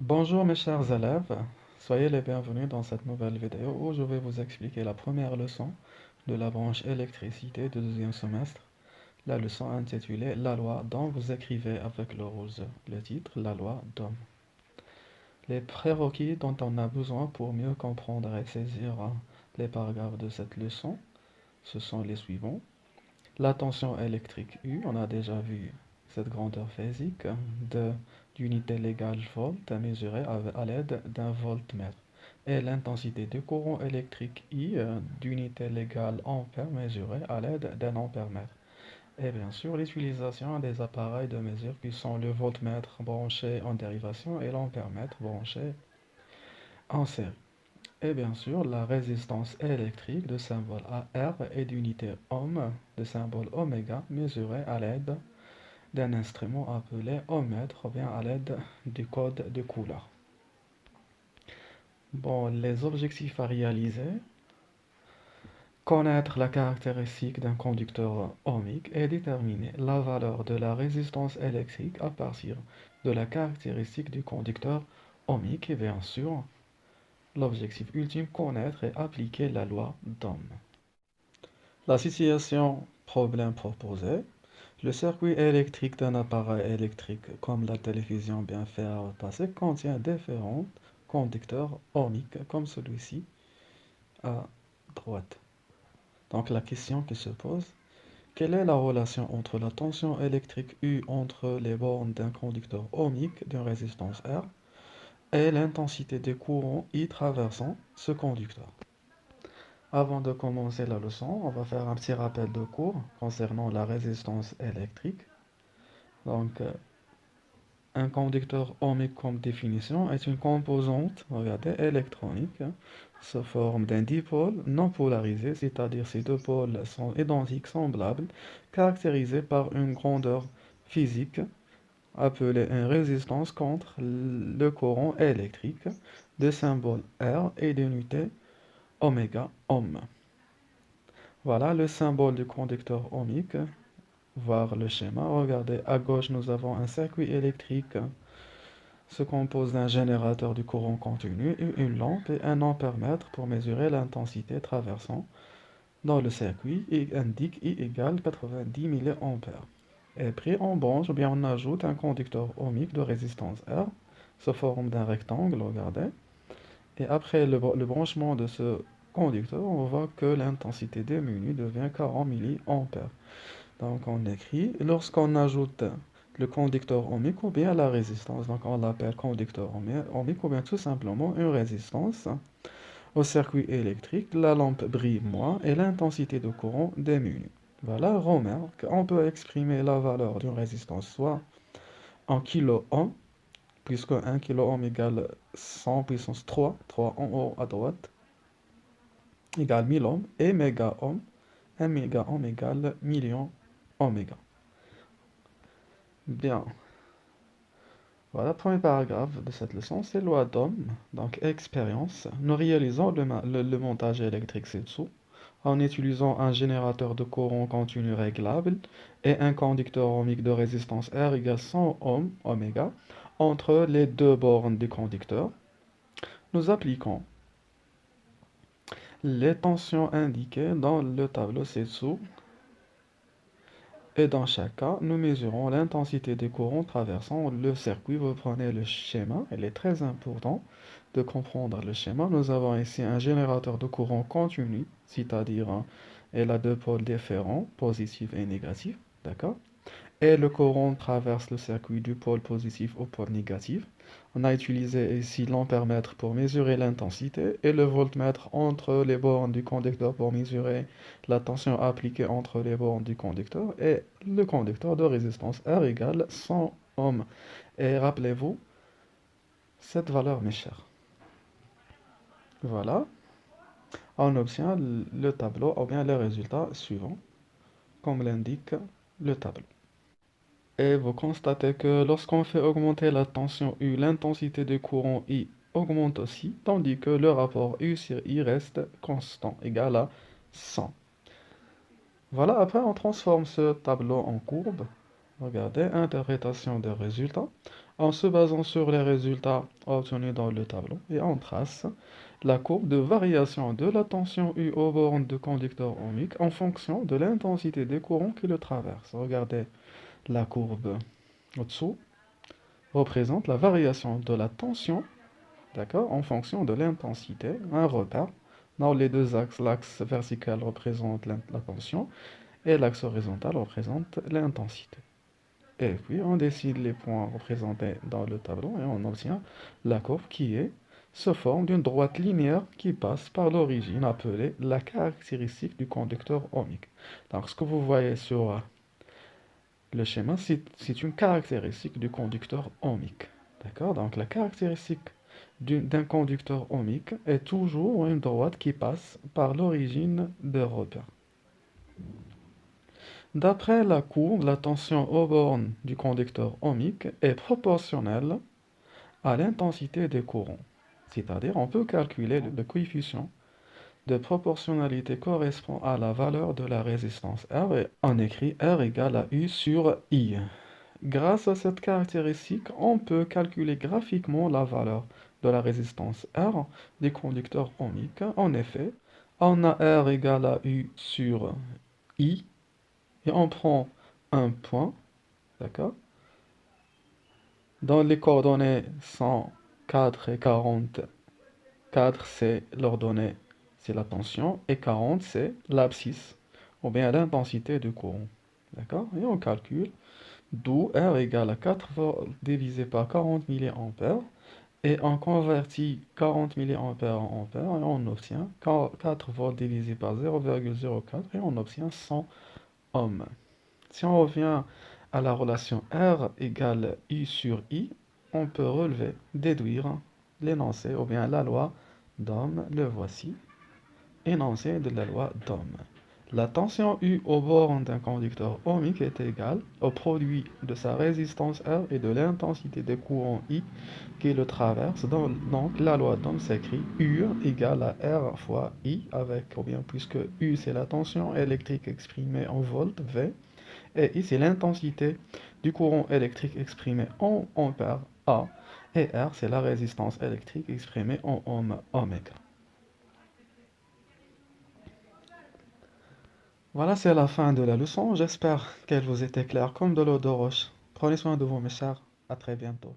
Bonjour mes chers élèves, soyez les bienvenus dans cette nouvelle vidéo où je vais vous expliquer la première leçon de la branche électricité du deuxième semestre, la leçon intitulée La loi d'Ohm. Vous écrivez avec le rouge le titre La loi d'Ohm. Les prérequis dont on a besoin pour mieux comprendre et saisir les paragraphes de cette leçon, ce sont les suivants. La tension électrique U, on a déjà vu cette grandeur physique d'unité légale volt mesurée à l'aide d'un voltmètre. Et l'intensité du courant électrique I d'unité légale ampère mesurée à l'aide d'un ampèremètre. Et bien sûr, l'utilisation des appareils de mesure qui sont le voltmètre branché en dérivation et l'ampèremètre branché en série. Et bien sûr, la résistance électrique de symbole AR et d'unité ohm de symbole oméga mesurée à l'aide d'un instrument appelé ohmmètre ou bien à l'aide du code de couleur. Bon, les objectifs à réaliser: connaître la caractéristique d'un conducteur ohmique et déterminer la valeur de la résistance électrique à partir de la caractéristique du conducteur ohmique et bien sûr, l'objectif ultime, connaître et appliquer la loi d'Ohm. La situation problème proposé: le circuit électrique d'un appareil électrique comme la télévision bien fait à repasser contient différents conducteurs ohmiques comme celui-ci à droite. Donc la question qui se pose: quelle est la relation entre la tension électrique U entre les bornes d'un conducteur ohmique d'une résistance R et l'intensité des courants I traversant ce conducteur? Avant de commencer la leçon, on va faire un petit rappel de cours concernant la résistance électrique. Donc, un conducteur ohmique comme définition est une composante, regardez, électronique, sous forme d'un dipôle non polarisé, c'est-à-dire ces deux pôles sont identiques, semblables, caractérisés par une grandeur physique appelée une résistance contre le courant électrique, de symbole R et d'unité oméga ohm. Voilà le symbole du conducteur ohmique, voir le schéma. Regardez, à gauche, nous avons un circuit électrique se compose d'un générateur du courant continu, une lampe et un ampèremètre pour mesurer l'intensité traversant dans le circuit et indique I égale 90 milliampères. Et puis on branche, ou bien on ajoute un conducteur ohmique de résistance R sous forme d'un rectangle, regardez. Et après le branchement de ce conducteur, on voit que l'intensité diminue, devient 40 milliampères. Donc on écrit, lorsqu'on ajoute le conducteur ohmique ou bien la résistance, donc on l'appelle conducteur ohmique ou bien tout simplement une résistance, au circuit électrique, la lampe brille moins et l'intensité de courant diminue. Voilà, remarque, on peut exprimer la valeur d'une résistance soit en kilo-ohm, puisque 1 kilo-ohm égale 100 puissance 3, 3 en haut à droite, égale 1000 ohms, et méga-ohm, 1 méga-ohm égale million oméga. Bien, voilà, premier paragraphe de cette leçon, c'est loi d'Ohm, donc expérience. Nous réalisons le montage électrique ci-dessous en utilisant un générateur de courant continu réglable et un conducteur ohmique de résistance R égale 100 ohm oméga entre les deux bornes du conducteur. Nous appliquons les tensions indiquées dans le tableau ci-dessous et dans chaque cas, nous mesurons l'intensité des courants traversant le circuit. Vous prenez le schéma, il est très important de comprendre le schéma. Nous avons ici un générateur de courant continu, c'est-à-dire il a deux pôles différents, positifs et négatifs, d'accord? Et le courant traverse le circuit du pôle positif au pôle négatif. On a utilisé ici l'ampèremètre pour mesurer l'intensité et le voltmètre entre les bornes du conducteur pour mesurer la tension appliquée entre les bornes du conducteur et le conducteur de résistance R égale 100 ohms. Et rappelez-vous cette valeur, mes chers. Voilà, on obtient le tableau ou bien le résultat suivant, comme l'indique le tableau. Et vous constatez que lorsqu'on fait augmenter la tension U, l'intensité du courant I augmente aussi, tandis que le rapport U sur I reste constant, égal à 100. Voilà, après on transforme ce tableau en courbe. Regardez, interprétation des résultats. en se basant sur les résultats obtenus dans le tableau et on trace la courbe de variation de la tension U aux bornes de conducteur ohmique en fonction de l'intensité des courants qui le traversent. Regardez la courbe au-dessous représente la variation de la tension, d'accord, en fonction de l'intensité, un repère. Dans les deux axes, l'axe vertical représente la tension et l'axe horizontal représente l'intensité. Et puis on décide les points représentés dans le tableau et on obtient la courbe qui se forme d'une droite linéaire qui passe par l'origine appelée la caractéristique du conducteur ohmique. Donc ce que vous voyez sur le schéma, c'est une caractéristique du conducteur ohmique. D'accord? Donc la caractéristique d'un conducteur ohmique est toujours une droite qui passe par l'origine de repère. D'après la courbe, la tension aux bornes du conducteur ohmique est proportionnelle à l'intensité des courants. C'est-à-dire, on peut calculer le coefficient de proportionnalité correspond à la valeur de la résistance R et on écrit R égale à U sur I. Grâce à cette caractéristique, on peut calculer graphiquement la valeur de la résistance R des conducteurs ohmiques. En effet, on a R égale à U sur I et on prend un point, d'accord? Dans les coordonnées sont 4 et 40. 4 c'est l'ordonnée, c'est la tension, et 40 c'est l'abscisse, ou bien l'intensité du courant. D'accord? Et on calcule, d'où R égale à 4 volts divisé par 40 mA, et on convertit 40 mA en ampères, et on obtient 4 volts divisé par 0,04, et on obtient 100 ohms. Si on revient à la relation R égale U sur I, on peut relever, déduire l'énoncé, ou bien la loi d'Ohm, le voici, énoncé de la loi d'Ohm. La tension U au borne d'un conducteur ohmique est égale au produit de sa résistance R et de l'intensité des courants I qui le traversent. Donc la loi d'Ohm s'écrit U égale à R fois I, avec, ou bien puisque U c'est la tension électrique exprimée en volts V, et I c'est l'intensité du courant électrique exprimé en ampères A, et R c'est la résistance électrique exprimée en ohm oméga. Voilà, c'est la fin de la leçon. J'espère qu'elle vous était claire comme de l'eau de roche. Prenez soin de vous, mes chers. À très bientôt.